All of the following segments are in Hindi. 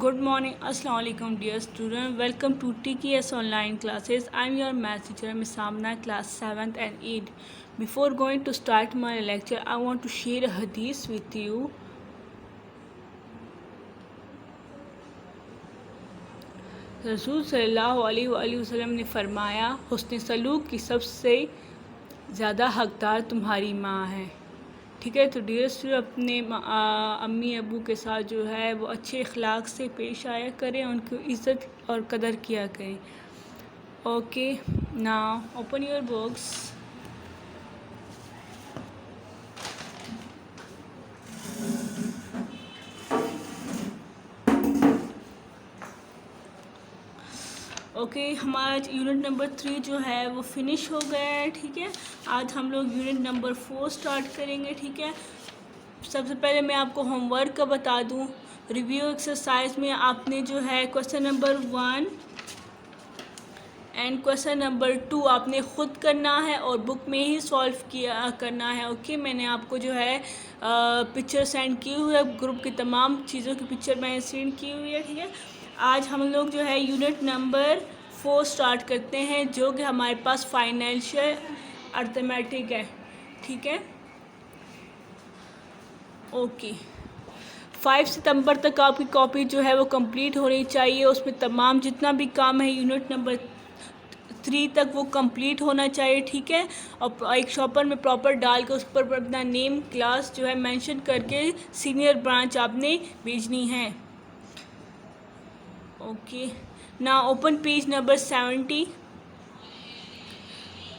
Good morning, Assalamu alaikum, dear student. Welcome to TKS online classes. I'm your math teacher, Ms. Samna, class 7th and 8th. Before going to start my lecture, I want to share a hadith with you. रसूल सल्लल्लाहु अलैहि वसल्लम ने फरमाया, हुस्न सलूक की सबसे ज़्यादा हकदार तुम्हारी माँ है। ठीक है, तो डियर स्टूडेंट अपने अम्मी अबू के साथ जो है वो अच्छे अखलाक से पेश आया करें, उनकी इज़्ज़त और कदर किया करें। Okay, now open your books. Okay, हमारा यूनिट नंबर 3 जो है वो फिनिश हो गया है। ठीक है, आज हम लोग यूनिट नंबर 4 स्टार्ट करेंगे। ठीक है, सबसे पहले मैं आपको होमवर्क का बता दूं। रिव्यू एक्सरसाइज में आपने जो है question number 1 and question number 2 आपने ख़ुद करना है और बुक में ही सॉल्व किया करना है। ओके, मैंने आपको जो है पिक्चर सेंड की हुई है, ग्रुप की तमाम चीज़ों की पिक्चर मैंने सेंड की हुई है। ठीक है, आज हम लोग जो है यूनिट नंबर 4 स्टार्ट करते हैं, जो कि हमारे पास फाइनेंशियल अर्थमेटिक है। ठीक है, ओके, 5 सितंबर तक आपकी कॉपी जो है वो कंप्लीट होनी चाहिए। उसमें तमाम जितना भी काम है यूनिट नंबर 3 तक वो कंप्लीट होना चाहिए। ठीक है, और एक शॉपर में प्रॉपर डाल के उस पर अपना नेम क्लास जो है मेंशन करके सीनियर ब्रांच आपने भेजनी है। Okay, now open page number 70।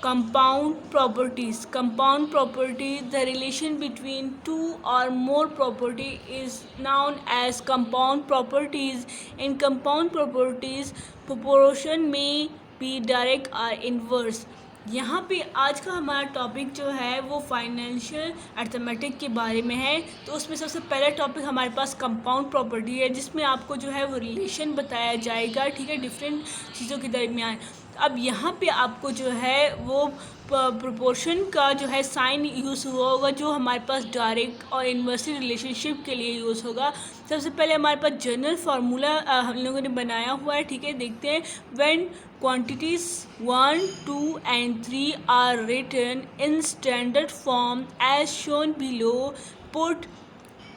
Compound properties. Compound properties, the relation between two or more property is known as compound properties. In compound properties, proportion may be direct or inverse. यहाँ पे आज का हमारा टॉपिक जो है वो फाइनेंशियल अर्थमेटिक के बारे में है। तो उसमें सबसे पहला टॉपिक हमारे पास कंपाउंड प्रॉपर्टी है, जिसमें आपको जो है वो रिलेशन बताया जाएगा। ठीक है, डिफरेंट चीज़ों के दरमियान। अब यहाँ पे आपको जो है वो प्रोपोर्शन का जो है साइन यूज़ हुआ होगा, जो हमारे पास डायरेक्ट और इन्वर्सली रिलेशनशिप के लिए यूज़ होगा। सबसे पहले हमारे पास जनरल फार्मूला हम लोगों ने बनाया हुआ है। ठीक है, देखते हैं। When quantities 1, 2 and 3 are written in standard form as shown below, put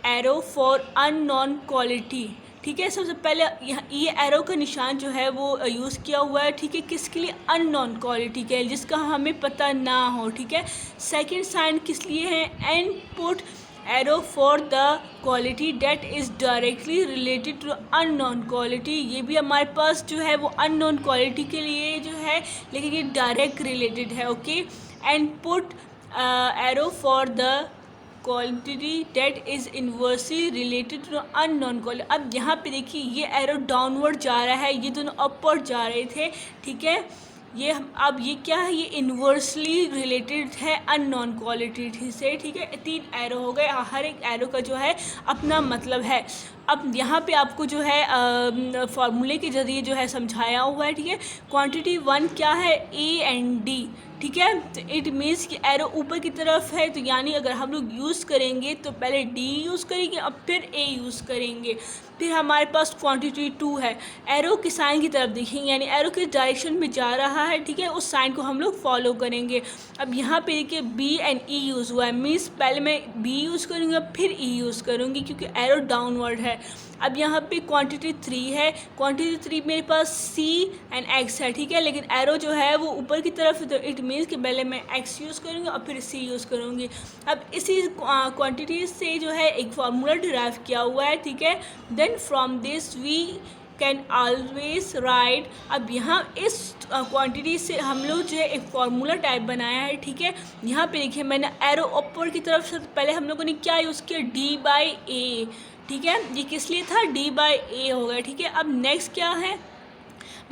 arrow for unknown quality. ठीक है, सबसे पहले ये एरो का निशान जो है वो यूज़ किया हुआ है। ठीक है, किसके लिए? अननोन क्वालिटी के, जिसका हमें पता ना हो। ठीक है, सेकंड साइन किस लिए है? And put arrow for the quality that is directly related to unknown quality. ये भी हमारे पास जो है वो अननोन क्वालिटी के लिए जो है, लेकिन ये डायरेक्ट रिलेटेड है। Okay, and put arrow for the quality that is inversely related to unknown quality. अब यहाँ पे देखिए, ये एरो डाउनवर्ड जा रहा है, ये दोनों अपवर्ड जा रहे थे। ठीक है, ये अब ये क्या है? ये इन्वर्सली रिलेटेड है अननोन क्वालिटी से। ठीक है, 3 एरो हो गए, हर एक एरो का जो है अपना मतलब है। अब यहाँ पे आपको जो है फार्मूले के ज़रिए जो है समझाया हुआ है। ठीक है, क्वांटिटी 1 क्या है? A and D. ठीक है, तो इट मीन्स कि एरो ऊपर की तरफ है, तो यानी अगर हम लोग यूज़ करेंगे तो पहले डी यूज़ करेंगे, अब फिर ए यूज़ करेंगे। फिर हमारे पास क्वांटिटी 2 है, एरो की साइन की तरफ देखेंगे, यानी एरो किस डायरेक्शन में जा रहा है। ठीक है, उस साइन को हम लोग फॉलो करेंगे। अब यहाँ पे देखिए बी एंड ई यूज़ हुआ है, मीन्स पहले मैं बी यूज़ करूँगी फिर ई यूज़ करूँगी, क्योंकि एरो डाउनवर्ड है। अब यहाँ पे क्वांटिटी 3 है, क्वांटिटी 3 मेरे पास सी एंड एक्स है। ठीक है, लेकिन एरो जो है वो ऊपर की तरफ, तो इट मीन्स कि पहले मैं एक्स यूज़ करूँगी और फिर सी यूज़ करूँगी। अब इसी क्वांटिटी से जो है एक फार्मूला डिराइव किया हुआ है। ठीक है, then from this we can always write. अब यहाँ इस क्वांटिटी से हम लोग जो है एक फार्मूला टाइप बनाया है। ठीक है, यहाँ पे देखिए मैंने एरो ऊपर की तरफ से पहले हम लोगों ने क्या यूज़ किया? डी बाई ए। ठीक है, ये किस लिए था? डी बाई ए हो गया। ठीक है, अब नेक्स्ट क्या है?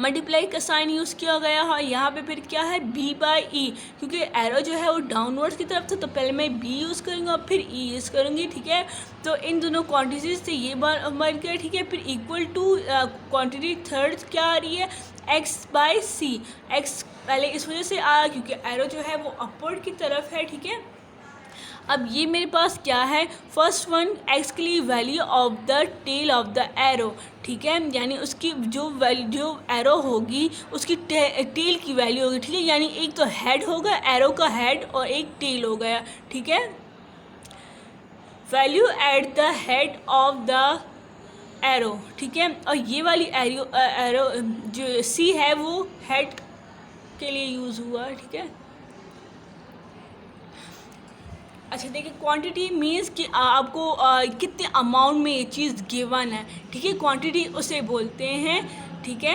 मल्टीप्लाई का साइन यूज़ किया गया है। यहाँ पे फिर क्या है? बी बाई ई, क्योंकि एरो जो है वो डाउनवर्ड्स की तरफ था, तो पहले मैं बी यूज़ करूँगी और फिर ई यूज़ करूँगी। ठीक है, तो इन दोनों क्वांटिटीज़ से ये बन गया। ठीक है, फिर इक्वल टू क्वांटिटी थर्ड क्या आ रही है? X by C. एक्स पहले इस वजह से आया क्योंकि एरो जो है वो अपवर्ड की तरफ है। ठीक है, अब ये मेरे पास क्या है, फर्स्ट वन एक्स के लिए value of the tail of the arrow, ठीक है, यानी उसकी जो एरो होगी उसकी टेल की वैल्यू होगी, ठीक है, यानी एक तो हेड होगा, एरो का हेड, और एक टेल हो गया, ठीक है। Value at the head of the arrow, ठीक है, और ये वाली एरो जो सी है वो हेड के लिए यूज़ हुआ है, ठीक है। अच्छा देखिए, क्वांटिटी मीन्स कि आपको कितने अमाउंट में ये चीज़ गिवन है, ठीक है, क्वांटिटी उसे बोलते हैं, ठीक है।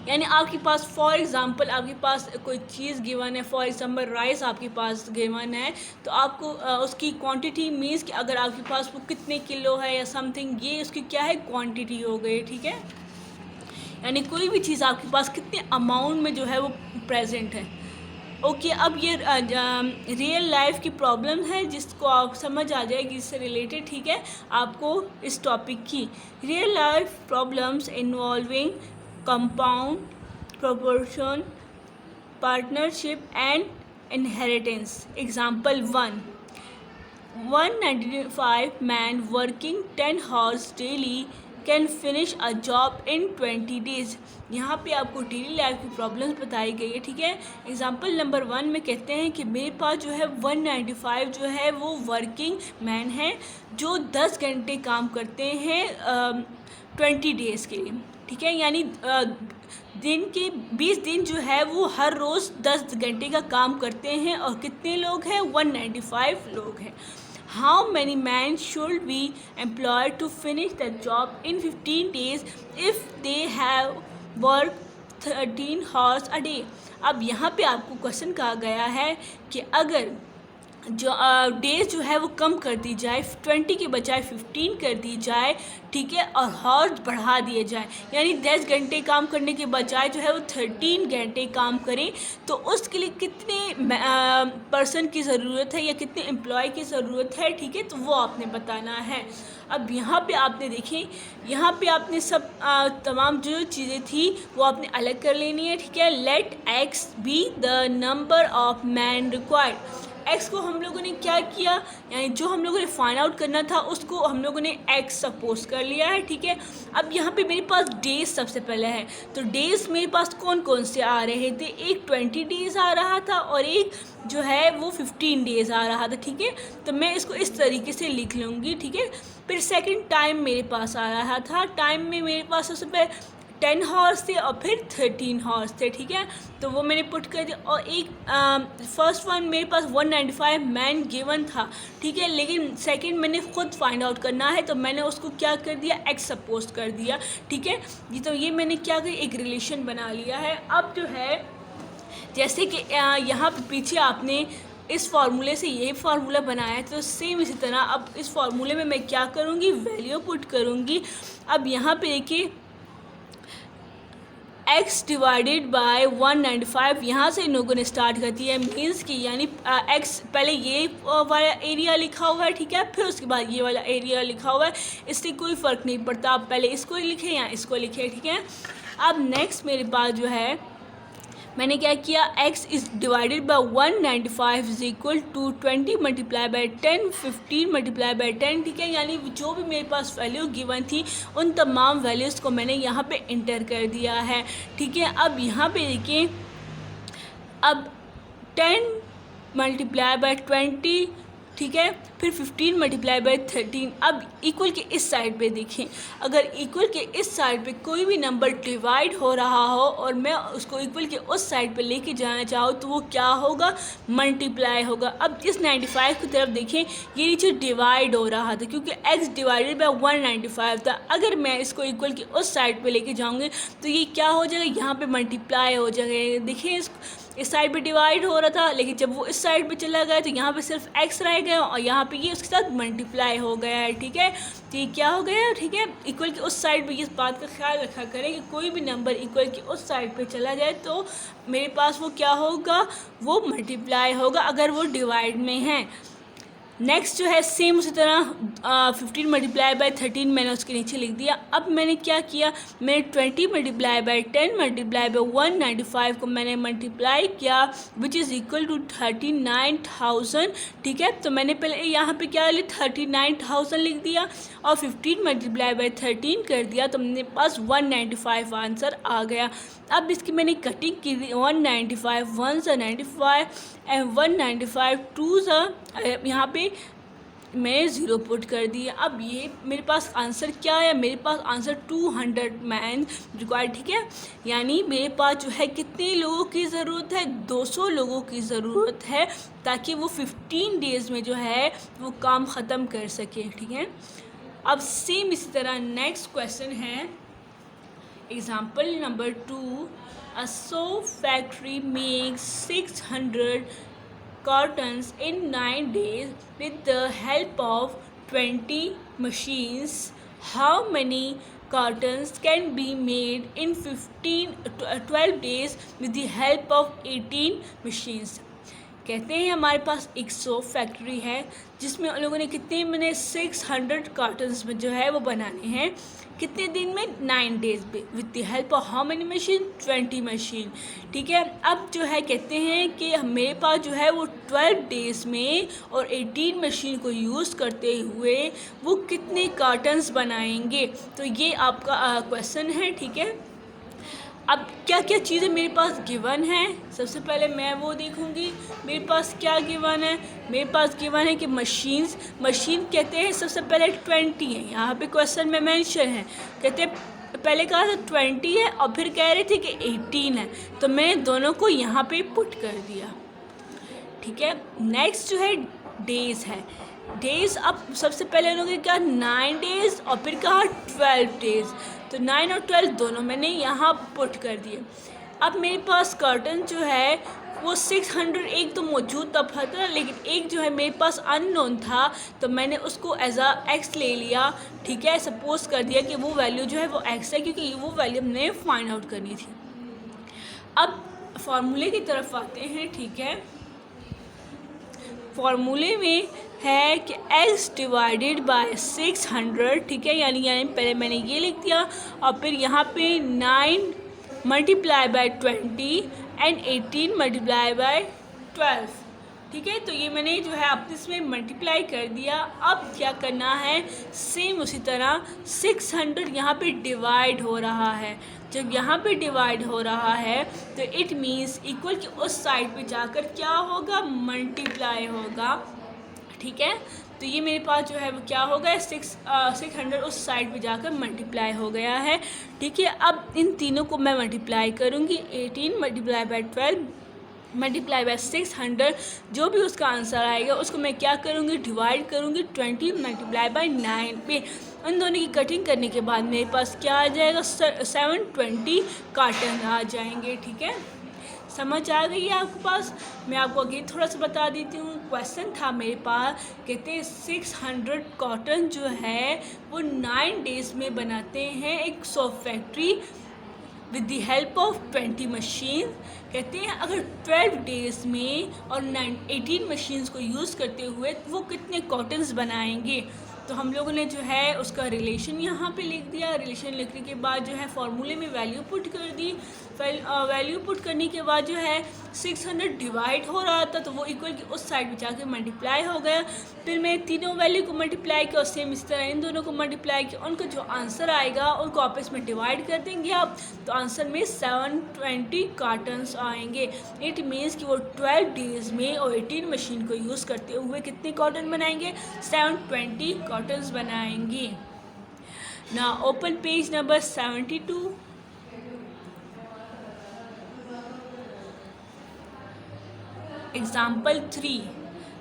यानी आपके पास फॉर एग्ज़ाम्पल आपके पास कोई चीज़ गिवन है, फॉर एग्ज़ाम्पल राइस आपके पास गिवन है, तो आपको उसकी क्वांटिटी मीन्स कि अगर आपके पास वो कितने किलो है या समथिंग, ये उसकी क्या है, क्वांटिटी हो गई, ठीक है। यानी कोई भी चीज़ आपके पास कितने अमाउंट में जो है वो प्रेजेंट है। ओके अब ये रियल लाइफ की प्रॉब्लम है जिसको आप समझ आ जाएगी इससे रिलेटेड, ठीक है, आपको इस टॉपिक की real life problems involving compound proportion partnership and inheritance. Example 195 man working 10 hours daily can finish a job in 20 days। यहाँ पे आपको डेली लाइफ की प्रॉब्लम्स बताई गई है, ठीक है। एग्जांपल नंबर 1 में कहते हैं कि मेरे पास जो है 195 जो है वो वर्किंग मैन है जो 10 घंटे काम करते हैं 20 डेज़ के लिए, ठीक है, यानी दिन के 20 दिन जो है वो हर रोज़ 10 घंटे का काम करते हैं, और कितने लोग हैं, 195 लोग हैं। How many men should be employed to finish the job in 15 days if they have worked 13 hours a day? अब यहाँ पे आपको क्वेश्चन कहा गया है कि अगर जो डेज जो है वो कम कर दी जाए, 20 के बजाय 15 कर दी जाए, ठीक है, और हॉर्स बढ़ा दिए जाए, यानी 10 घंटे काम करने के बजाय जो है वो 13 घंटे काम करें, तो उसके लिए कितने पर्सन की ज़रूरत है या कितने एम्प्लॉय की ज़रूरत है, ठीक है, तो वो आपने बताना है। अब यहाँ पे आपने देखें, यहाँ पे आपने सब तमाम जो चीज़ें थी वो आपने अलग कर लेनी है, ठीक है। Let x be the number of men required. X को हम लोगों ने क्या किया, यानी जो हम लोगों ने फाइंड आउट करना था उसको हम लोगों ने एक्स सपोज कर लिया है, ठीक है। अब यहाँ पे मेरे पास डेज सबसे पहले है, तो डेज मेरे पास कौन कौन से आ रहे थे, एक 20 डेज़ आ रहा था और एक जो है वो 15 डेज़ आ रहा था, ठीक है। तो मैं इसको इस तरीके से लिख लूँगी, ठीक है। फिर सेकेंड टाइम मेरे पास आ रहा था, टाइम में मेरे पास सबसे पहले 10 हॉर्स थे और फिर 13 हॉर्स थे, ठीक है, तो वो मैंने पुट कर दिया। और एक फर्स्ट वन मेरे पास 195 मैन गिवन था, ठीक है, लेकिन सेकंड मैंने खुद फाइंड आउट करना है, तो मैंने उसको क्या कर दिया, एक्स सपोज कर दिया, ठीक है। ये तो ये मैंने क्या किया, एक रिलेशन बना लिया है। अब जो है जैसे कि यहाँ पे पीछे आपने इस फार्मूले से ये फार्मूला बनाया है, तो सेम इसी तरह अब इस फार्मूले में मैं क्या करूँगी, वैल्यू पुट करूँगी। अब यहाँ पे देखिए x डिवाइडेड बाय 195, यहाँ से इन लोगों ने स्टार्ट कर दिया है, मीन्स कि यानी x पहले ये वाला एरिया लिखा हुआ है, ठीक है, फिर उसके बाद ये वाला एरिया लिखा हुआ है, इससे कोई फ़र्क नहीं पड़ता, आप पहले इसको लिखें या इसको लिखें, ठीक है। अब नेक्स्ट मेरे पास जो है मैंने क्या किया, x is divided by 195 is equal to 20 multiply by 10, 15 multiply by 10, ठीक है, यानी जो भी मेरे पास वैल्यू गिवन थी उन तमाम वैल्यूज़ को मैंने यहाँ पे इंटर कर दिया है, ठीक है। अब यहाँ पे देखिए, अब 10 मल्टीप्लाई बाय 20, ठीक है, फिर 15 मल्टीप्लाई बाय 13। अब इक्वल के इस साइड पे देखें, अगर इक्वल के इस साइड पे कोई भी नंबर डिवाइड हो रहा हो और मैं उसको इक्वल के उस साइड पे लेके जाना चाहूँ तो वो क्या होगा, मल्टीप्लाई होगा। अब इस 95 की तरफ देखें, ये नीचे डिवाइड हो रहा था क्योंकि x डिवाइडेड बाय 195 था। अगर मैं इसको इक्वल के उस साइड पे लेके जाऊँगी तो ये क्या हो जाएगा, यहाँ पे मल्टीप्लाई हो जाएगा। देखिए इस साइड पे डिवाइड हो रहा था, लेकिन जब वो इस साइड पे चला गया तो यहाँ पे सिर्फ x रह गया और यहाँ पे ये उसके साथ मल्टीप्लाई हो गया है, ठीक है। तो ये क्या हो गया, ठीक है, इक्वल के उस साइड पे इस बात का ख्याल रखा करें कि कोई भी नंबर इक्वल के उस साइड पे चला जाए तो मेरे पास वो क्या होगा, वो मल्टीप्लाई होगा अगर वो डिवाइड में है। नेक्स्ट जो है सेम उसी तरह 15 मल्टीप्लाई बाय 13 मैंने उसके नीचे लिख दिया। अब मैंने क्या किया, मैंने 20 मल्टीप्लाई बाय 10 मल्टीप्लाई बाय 195 को मैंने मल्टीप्लाई किया विच इज़ इक्वल टू 39,000। ठीक है, तो मैंने पहले यहाँ पे क्या लिया 39,000 लिख दिया और 15 मल्टीप्लाई बाय 13 कर दिया, तो मेरे पास 195 आंसर आ गया। अब इसकी मैंने कटिंग की 195 1 सा 95 एंड 195 2 सा यहाँ पे मैंने ज़ीरो पुट कर दिया। अब ये मेरे पास आंसर क्या है, मेरे पास आंसर 200 मैन रिक्वायर्ड। ठीक है, यानी मेरे पास जो है कितने लोगों की ज़रूरत है, 200 लोगों की ज़रूरत है ताकि वो 15 डेज़ में जो है वो काम ख़त्म कर सके। ठीक है, अब सेम इसी तरह नेक्स्ट क्वेश्चन है example number 2। A soap factory makes 600 cartons in 9 days with the help of 20 machines. How many cartons can be made in 12 days with the help of 18 machines? कहते हैं हमारे पास एक सोप फैक्ट्री है जिसमें उन लोगों ने कितने मैंने 600 कार्टन्स में जो है वो बनाने हैं कितने दिन में, 9 डेज में, with the help of how many machine, 20 machine. ठीक है, अब जो है कहते हैं कि मेरे पास जो है वो 12 डेज में और 18 मशीन को यूज़ करते हुए वो कितने कार्टन्स बनाएंगे। तो ये आपका क्वेश्चन है। ठीक है, अब क्या क्या चीज़ें मेरे पास गिवन है, सबसे पहले मैं वो देखूंगी मेरे पास क्या गिवन है। मेरे पास गिवन है कि मशीन कहते हैं सबसे पहले 20 है, यहाँ पे क्वेश्चन में मेंशन है, कहते हैं पहले कहा था 20 है और फिर कह रहे थे कि 18 है, तो मैंने दोनों को यहाँ पे पुट कर दिया। ठीक है, नेक्स्ट जो है डेज़ है, डेज़ अब सबसे पहले उन्होंने कहा 9 डेज़ और फिर कहा 12 डेज़, तो 9 और 12 दोनों मैंने यहाँ पुट कर दिए। अब मेरे पास कर्टन जो है वो 600 एक तो मौजूद था लेकिन एक जो है मेरे पास अननोन था, तो मैंने उसको एज अ एक्स ले लिया। ठीक है, सपोज कर दिया कि वो वैल्यू जो है वो एक्स है क्योंकि वो वैल्यू हमने फाइंड आउट करनी थी। अब फॉर्मूले की तरफ आते हैं। ठीक है, फॉर्मूले में है कि x डिवाइडेड बाय 600। ठीक है, यानी पहले मैंने ये लिख दिया और फिर यहाँ पे 9 multiply by 20 and 18 multiply by 12। ठीक है, तो ये मैंने जो है आपस में मल्टीप्लाई कर दिया। अब क्या करना है, सेम उसी तरह 600 यहाँ पे डिवाइड हो रहा है, जब यहाँ पे डिवाइड हो रहा है तो इट मीन्स इक्वल कि उस साइड पे जाकर क्या होगा, मल्टीप्लाई होगा। ठीक है, तो ये मेरे पास जो है वो क्या हो गया, 600 उस साइड पे जाकर मल्टीप्लाई हो गया है। ठीक है, अब इन तीनों को मैं मल्टीप्लाई करूँगी, 18 मल्टीप्लाई बाय 12 मल्टीप्लाई बाय 600, जो भी उसका आंसर आएगा उसको मैं क्या करूँगी, डिवाइड करूँगी 20 मल्टीप्लाई बाय 9 पे। उन दोनों की कटिंग करने के बाद मेरे पास क्या आ जाएगा, 720 कार्टन आ जाएंगे। ठीक है, समझ आ गई है आपके पास। मैं आपको आगे थोड़ा सा बता देती हूँ। क्वेश्चन था मेरे पास, कहते हैं 600 कॉटन जो है वो 9 डेज़ में बनाते हैं एक soap factory with the help of 20 machine. कहते हैं अगर 12 डेज़ में और 18 मशीन्स को यूज़ करते हुए वो कितने कॉटन्स बनाएंगे। तो हम लोगों ने जो है उसका रिलेशन यहाँ पे लिख दिया। रिलेशन लिखने के बाद जो है फॉर्मूले में वैल्यू पुट कर दी। वैल्यू पुट करने के बाद जो है 600 डिवाइड हो रहा था तो वो इक्वल की उस साइड में जाके मल्टीप्लाई हो गया। फिर मैं तीनों वैल्यू को मल्टीप्लाई किया और सेम इस तरह इन दोनों को मल्टीप्लाई किया। उनका जो आंसर आएगा उनको आपस में डिवाइड कर देंगे आप, तो आंसर में 720 कार्टन्स आएंगे। इट मीन्स कि वो 12 डेज़ में और 18 मशीन को यूज़ करते हुए कितने कॉटन बनाएंगे, 720 कॉटन्स बनाएंगे। ना open page number 72। Example 3.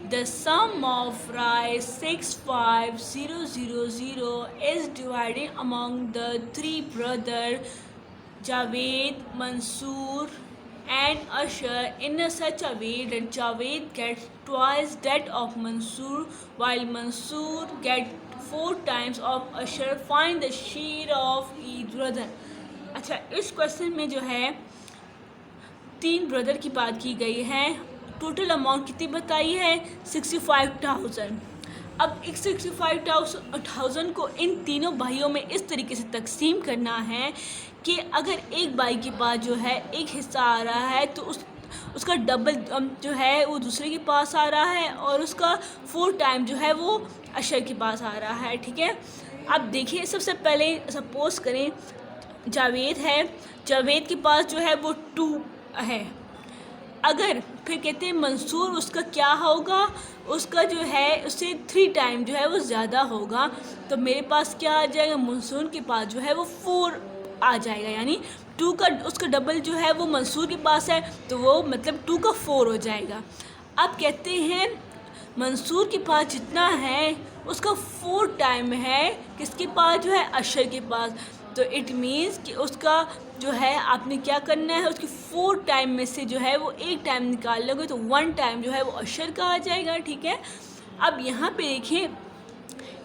The sum of rice 65000 is divided among the three brothers Javed, Mansoor and Ashar in such a way that Javed gets twice that of Mansoor while Mansoor gets 4 times of Ashar. Find the share of each brother. अच्छा, इस क्वेश्चन में जो है 3 ब्रदर की बात की गई है। टोटल अमाउंट कितनी बताई है, 65,000। अब 65,000 को इन तीनों भाइयों में इस तरीके से तकसीम करना है कि अगर एक भाई के पास जो है एक हिस्सा आ रहा है तो उसका डबल जो है वो दूसरे के पास आ रहा है और उसका 4 टाइम जो है वो अशर के पास आ रहा है। ठीक है, अब देखिए सबसे पहले सपोज करें जावेद है, जावेद के पास जो है वो 2 है। अगर फिर कहते हैं मंसूर, उसका क्या होगा, उसका जो है उससे 3 टाइम जो है वो ज़्यादा होगा, तो मेरे पास क्या आ जाएगा, मंसूर के पास जो है वो 4 आ जाएगा, यानी 2 का उसका डबल जो है वो मंसूर के पास है, तो वो मतलब 2 का 4 हो जाएगा। अब कहते हैं मंसूर के पास जितना है उसका 4 टाइम है किसके पास जो है, अशर के पास। तो इट मीन्स कि उसका जो है आपने क्या करना है, उसके 4 टाइम में से जो है वो 1 टाइम निकाल लोगे तो 1 टाइम जो है वो अशर का आ जाएगा। ठीक है, अब यहाँ पे देखें,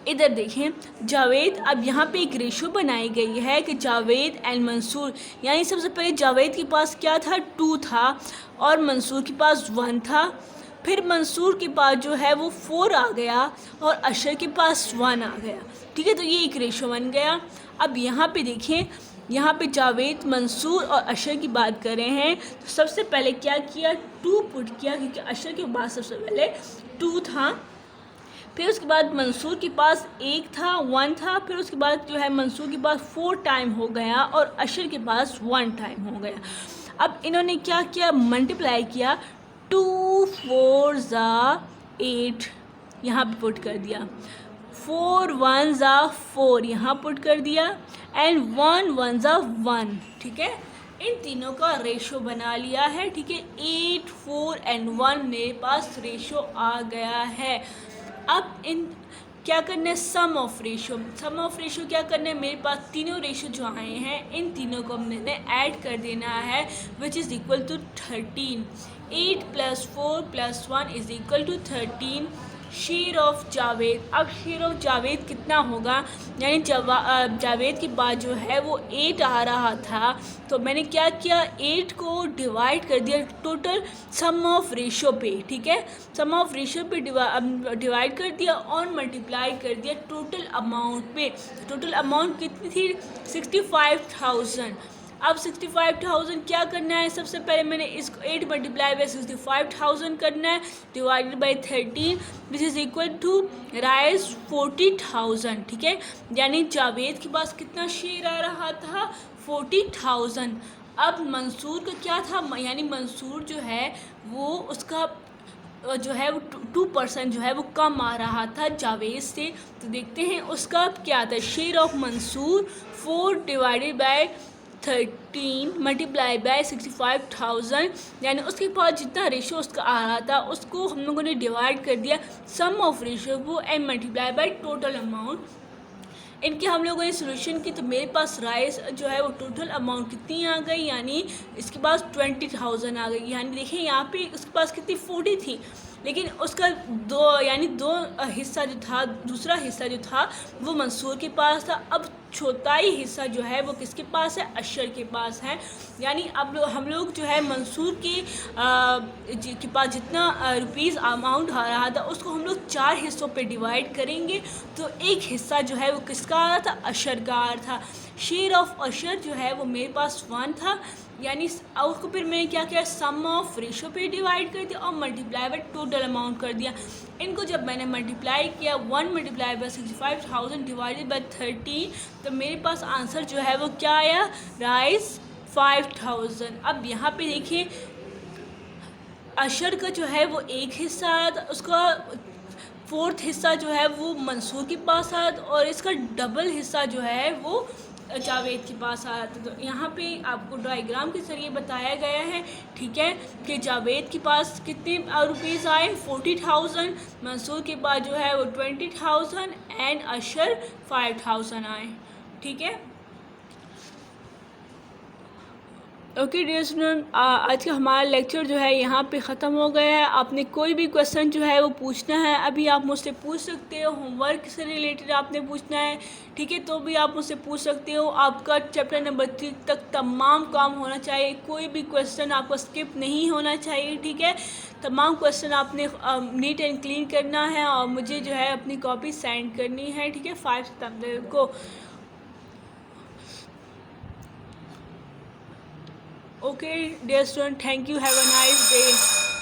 इधर देखें जावेद, अब यहाँ पे एक रेशो बनाई गई है कि जावेद एंड मंसूर, यानी सबसे पहले जावेद के पास क्या था, 2 था और मंसूर के पास 1 था। फिर मंसूर के पास जो है वो 4 आ गया और अशर के पास 1 आ गया। ठीक है, तो ये एक रेशो बन गया। अब यहाँ पे देखें, यहाँ पे जावेद, मंसूर और अशर की बात कर रहे हैं, तो सबसे पहले क्या किया, 2 पुट किया, क्योंकि अशर के पास सबसे पहले 2 था। फिर उसके बाद मंसूर के पास 1 था, 1 था। फिर उसके बाद जो है मंसूर के पास 4 टाइम हो गया और अशर के पास 1 टाइम हो गया। अब इन्होंने क्या किया, मल्टीप्लाई किया, 2 4 = 8 यहाँ पे पुट कर दिया, 4 1 = 4 यहाँ पुट कर दिया एंड 1 1 = 1। ठीक है, इन तीनों का रेशो बना लिया है। ठीक है, 8 4 एंड 1 मेरे पास रेशो आ गया है। अब इन क्या करना है, sum of ratio, sum of ratio क्या करना है, मेरे पास तीनों रेशो जो आए हैं इन तीनों को मैंने ऐड कर देना है, विच इज़ इक्वल टू 13। 8 + 4 + 1 = 13। शेर ऑफ जावेद, अब शेर ऑफ जावेद कितना होगा, यानी जावेद के बाद जो है वो 8 आ रहा था, तो मैंने क्या किया, 8 को डिवाइड कर दिया टोटल सम ऑफ रेशो पे। ठीक है, सम ऑफ रेशो पे डिवाइड कर दिया और मल्टीप्लाई कर दिया टोटल अमाउंट पे। टोटल अमाउंट कितनी थी, 65,000। अब 65,000 क्या करना है, सबसे पहले मैंने इसको 8 × 65,000 करना है, divided by 13 which is equal to rise 40,000। ठीक है, यानी जावेद के पास कितना शेयर आ रहा था, 40,000। अब मंसूर का क्या था, यानी मंसूर जो है वो उसका जो है वो 2% जो है वो कम आ रहा था जावेद से। तो देखते हैं उसका क्या था, share of Mansoor 4 divided by 13 multiply by 65,000, यानी उसके पास जितना रेशो उसका आ रहा था उसको हम लोगों ने डिवाइड कर दिया सम ऑफ रेशो वो and multiply by total amount. इनके हम लोगों ने सोल्यूशन की, तो मेरे पास राइस जो है वो टोटल अमाउंट कितनी आ गई, यानी इसके पास 20,000 आ गई। यानी देखिए यहाँ पे उसके पास कितनी 40 थी, लेकिन उसका दो हिस्सा जो था, दूसरा हिस्सा जो था वो मंसूर के पास था। अब चौथाई हिस्सा जो है वो किसके पास है, अशर के पास है। यानी अब हम लोग जो है मंसूर के पास जितना रुपीज़ अमाउंट आ रहा था उसको हम लोग 4 हिस्सों पे डिवाइड करेंगे, तो एक हिस्सा जो है वो किसका आ रहा था, अशर का आ रहा था। शेयर ऑफ अशर जो है वो मेरे पास 1 था, यानी उसको फिर मैंने क्या किया, सम ऑफ रेशो पे डिवाइड कर दिया और मल्टीप्लाई बाय टोटल अमाउंट कर दिया। इनको जब मैंने मल्टीप्लाई किया 1 मल्टीप्लाई बाय 65,000 डिवाइडेड बाय 30, तो मेरे पास आंसर जो है वो क्या आया, राइज 5,000। अब यहाँ पे देखिए अशर का जो है वो एक हिस्सा आया था, उसका 4th हिस्सा जो है वो मंसूर के पास आया और इसका डबल हिस्सा जो है वो जावेद के पास आया था। तो यहाँ पे आपको डायग्राम के जरिए बताया गया है, ठीक है, कि जावेद के पास कितने रुपीज़ आए, 40,000, मंसूर के पास जो है वो 20,000 एंड अशर 5,000 आए। ठीक है, ओके डियर स्टूडेंट, आज का हमारा लेक्चर जो है यहाँ पे ख़त्म हो गया है। आपने कोई भी क्वेश्चन जो है वो पूछना है, अभी आप मुझसे पूछ सकते हो। होमवर्क से रिलेटेड आपने पूछना है, ठीक है, तो भी आप मुझसे पूछ सकते हो। आपका चैप्टर नंबर 3 तक तमाम काम होना चाहिए, कोई भी क्वेश्चन आपका स्किप नहीं होना चाहिए, ठीक है। तमाम क्वेश्चन आपने नीट एंड क्लीन करना है और मुझे जो है अपनी कॉपी सेंड करनी है, ठीक है, 5 सितंबर को। Okay, dear student, thank you. Have a nice day.